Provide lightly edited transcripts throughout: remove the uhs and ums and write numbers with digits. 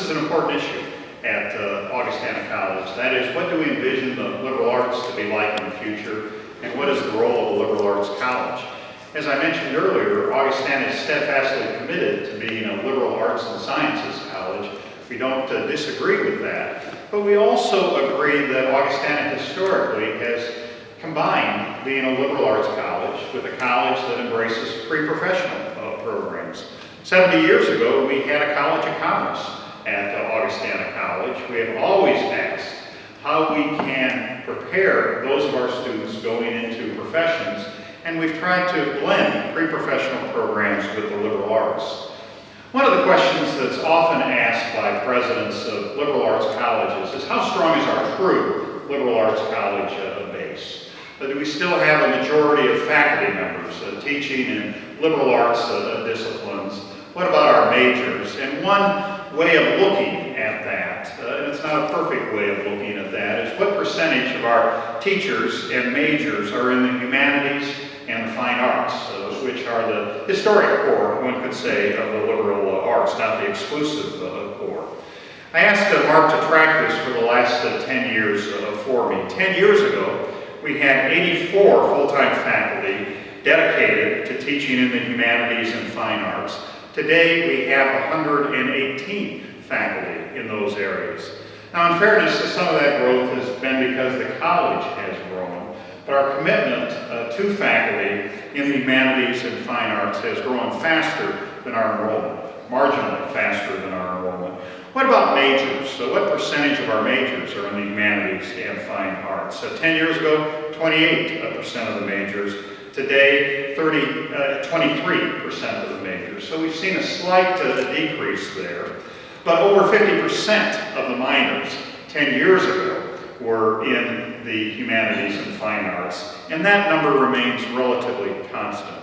is an important issue at Augustana College. That is, what do we envision the liberal arts to be like in the future, and what is the role of a liberal arts college? As I mentioned earlier, Augustana is steadfastly committed to being a liberal arts and sciences college. We don't disagree with that, but we also agree that Augustana historically has combined being a liberal arts college with a college that embraces pre-professional programs. 70 years ago, we had a College of Commerce at Augustana College. We have always asked how we can prepare those of our students going into professions, and we've tried to blend pre-professional programs with the liberal arts. One of the questions that's often asked by presidents of liberal arts colleges is, how strong is our true liberal arts college base? Do we still have a majority of faculty members teaching in liberal arts disciplines? What about our majors? And one way of looking at that, and it's not a perfect way of looking at that, is what percentage of our teachers and majors are in the humanities and the fine arts, which are the historic core, one could say, of the liberal arts, not the exclusive core. I asked Mark to track this for the last 10 years for me. 10 years ago, we had 84 full-time faculty dedicated to teaching in the humanities and fine arts. Today, we have 118 faculty in those areas. Now, in fairness, some of that growth has been because the college has grown, but our commitment to faculty in the humanities and fine arts has grown faster than our enrollment, marginally faster than our enrollment. What about majors? So what percentage of our majors are in the humanities and fine arts? 10 years ago, 28% of the majors. Today, 23% of the majors. So we've seen a slight decrease there. But over 50% of the minors 10 years ago were in the humanities and fine arts, and that number remains relatively constant.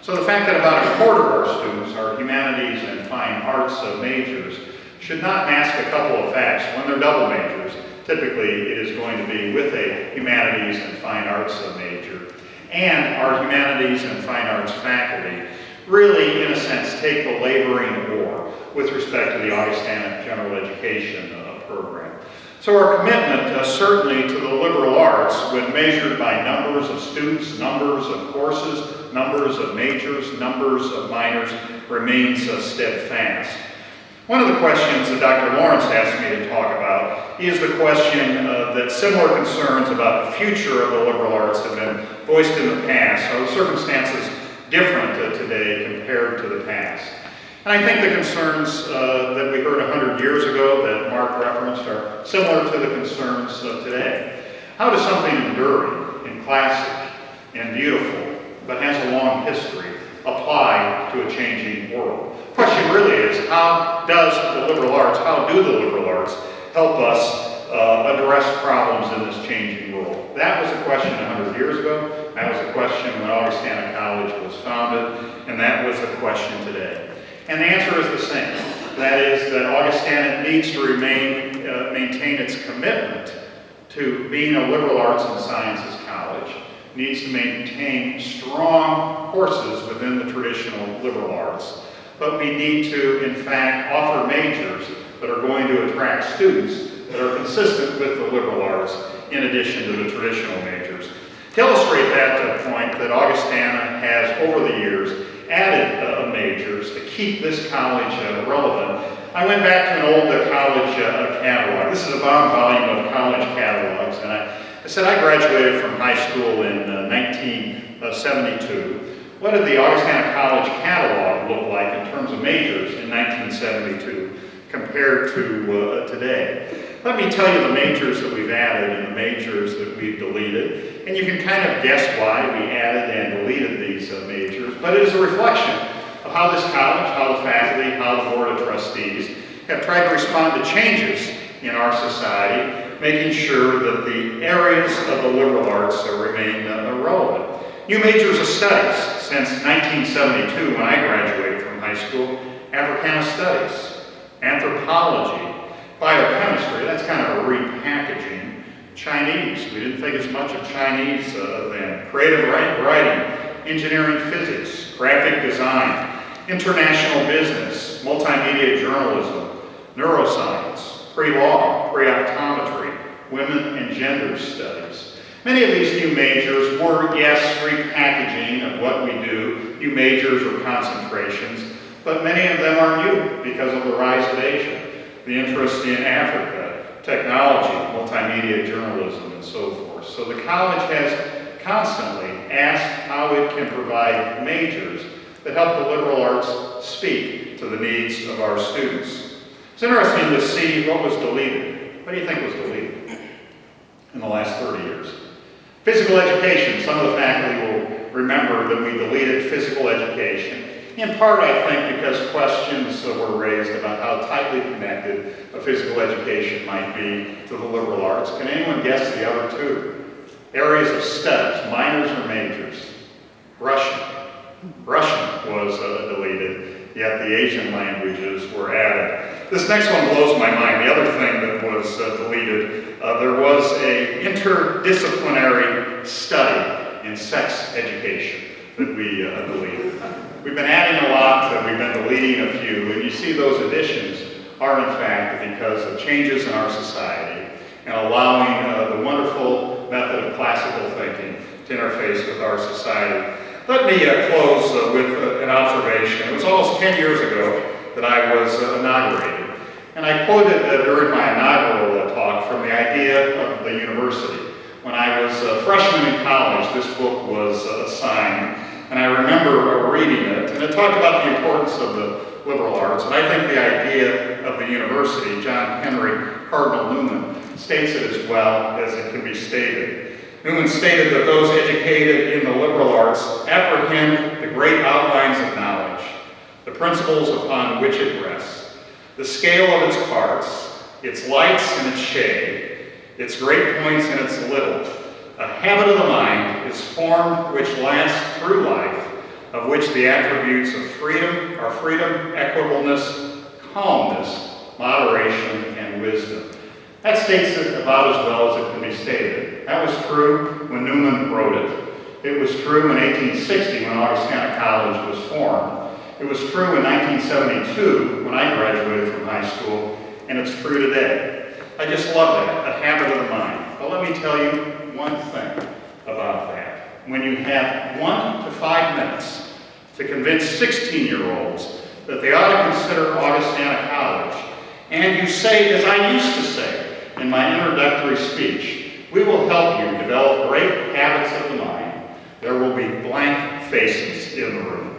So the fact that about a quarter of our students are humanities and fine arts majors should not mask a couple of facts. When they're double majors, typically it is going to be with a humanities and fine arts major. And our humanities and fine arts faculty really, in a sense, take the laboring oar with respect to the Augustana General Education program. So our commitment certainly to the liberal arts, when measured by numbers of students, numbers of courses, numbers of majors, numbers of minors, remains steadfast. One of the questions that Dr. Lawrence asked me to talk about is the question that similar concerns about the future of the liberal arts have been voiced in the past. Are the circumstances different today compared to the past? And I think the concerns that we heard 100 years ago that Mark referenced are similar to the concerns of today. How does something enduring and classic and beautiful, but has a long history, apply to a changing world? The question really is, how do the liberal arts help us address problems in this changing world? That was a question 100 years ago. That was a question when Augustana College was founded, and that was the question today. And the answer is the same. That is that Augustana needs to maintain its commitment to being a liberal arts and sciences college, needs to maintain strong courses within the traditional liberal arts, but we need to, in fact, offer majors that are going to attract students that are consistent with the liberal arts in addition to the traditional majors. To illustrate that point, that Augustana has, over the years, added majors to keep this college relevant. I went back to an old college catalog. This is a bound volume of college catalogs, and I said I graduated from high school in 1972. What did the Augustana College catalog look like in terms of majors in 1972 compared to today? Let me tell you the majors that we've added and the majors that we've deleted, and you can kind of guess why we added and deleted these majors, but it is a reflection of how this college, how the faculty, how the Board of Trustees have tried to respond to changes in our society, making sure that the areas of the liberal arts remain relevant. New majors of studies since 1972, when I graduated from high school: Africana Studies, Anthropology, Biochemistry, that's kind of a repackaging. Chinese, we didn't think as much of Chinese then. Creative writing, engineering physics, graphic design, international business, multimedia journalism, neuroscience, pre-law, pre-optometry, women and gender studies. Many of these new majors were, yes, repackaging of what we do, new majors or concentrations, but many of them are new because of the rise of Asia, the interest in Africa, technology, multimedia journalism, and so forth. So the college has constantly asked how it can provide majors that help the liberal arts speak to the needs of our students. It's interesting to see what was deleted. What do you think was deleted in the last 30 years? Physical education. Some of the faculty will remember that we deleted physical education, in part, I think, because questions were raised about how tightly connected a physical education might be to the liberal arts. Can anyone guess the other two? Areas of studies, minors or majors? Russian. Russian was deleted, yet the Asian languages were added. This next one blows my mind. The other thing that was deleted, there was an interdisciplinary study in sex education that we deleted. We've been adding a lot, we've been deleting a few, and you see those additions are in fact because of changes in our society and allowing the wonderful method of classical thinking to interface with our society. Let me close with an observation. It was almost 10 years ago that I was inaugurated, and I quoted during my inaugural talk from the idea of the university. When I was a freshman in college, this book was assigned, and I remember reading it, and it talked about the importance of the liberal arts, and I think the idea of the university, John Henry Cardinal Newman, states it as well as it can be stated. Newman stated that those educated in the liberal arts apprehend the great outlines of knowledge, the principles upon which it rests, the scale of its parts, its lights and its shade, its great points and its little. A habit of the mind is formed which lasts through life, of which the attributes of freedom are freedom, equitableness, calmness, moderation, and wisdom. That states it about as well as it can be stated. That was true when Newman wrote it. It was true in 1860 when Augustana College was formed. It was true in 1972 when I graduated from high school, and it's true today. I just love that, a habit of the mind. But let me tell you one thing about that. When you have 1 to 5 minutes to convince 16-year-olds that they ought to consider Augustana College, and you say, as I used to say in my introductory speech, we will help you develop great habits of the mind, there will be blank faces in the room.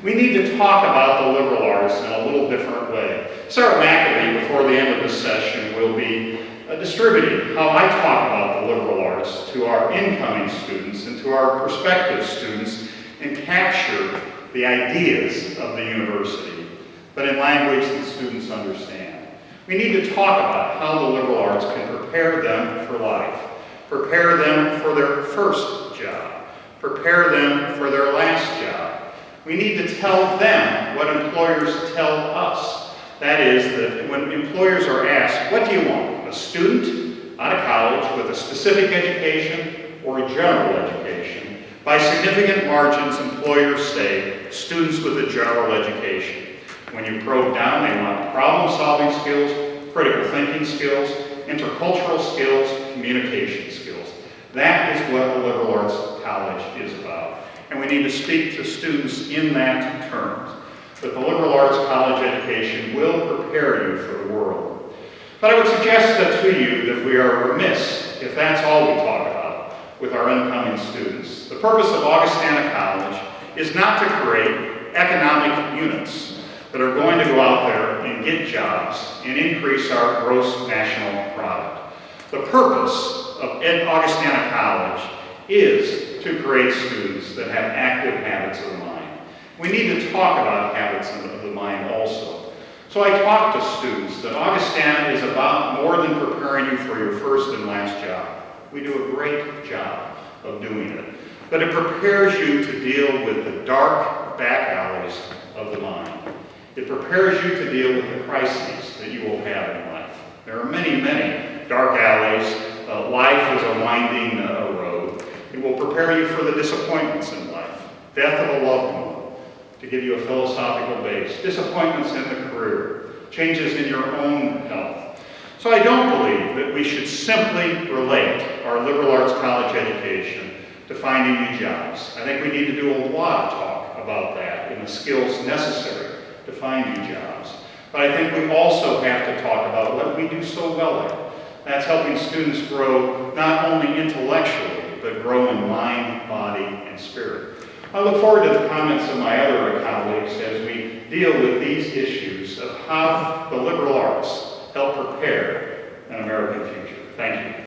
We need to talk about the liberal arts in a little different way. Sarah McAbee, before the end of this session, will be distributing how I talk about the liberal arts to our incoming students and to our prospective students and capture the ideas of the university, but in language that students understand. We need to talk about how the liberal arts can prepare them for life, prepare them for their first job, prepare them for their last job. We need to tell them what employers tell us. That is, that when employers are asked, what do you want? A student out of college with a specific education or a general education? By significant margins, employers say students with a general education. When you probe down, they want problem-solving skills, critical thinking skills, intercultural skills, communication skills. That is what a liberal arts college is about. And we need to speak to students in that terms. That the liberal arts college education will prepare you for the world. But I would suggest to you that we are remiss if that's all we talk about with our incoming students. The purpose of Augustana College is not to create economic units that are going to go out there and get jobs and increase our gross national product. The purpose of Augustana College is to create students that have active habits of the mind. We need to talk about habits of the mind also. So I talk to students that Augustana is about more than preparing you for your first and last job. We do a great job of doing it. But it prepares you to deal with the dark back alleys of the mind. It prepares you to deal with the crises that you will have in life. There are many, many dark alleys. Life is a winding road. It will prepare you for the disappointments in life. Death of a loved one, to give you a philosophical base. Disappointments in the career. Changes in your own health. So I don't believe that we should simply relate our liberal arts college education to finding new jobs. I think we need to do a lot of talk about that and the skills necessary to find new jobs. But I think we also have to talk about what we do so well at. That's helping students grow not only intellectually, but grow in mind, body, and spirit. I look forward to the comments of my other colleagues as we deal with these issues of how the liberal arts help prepare an American future. Thank you.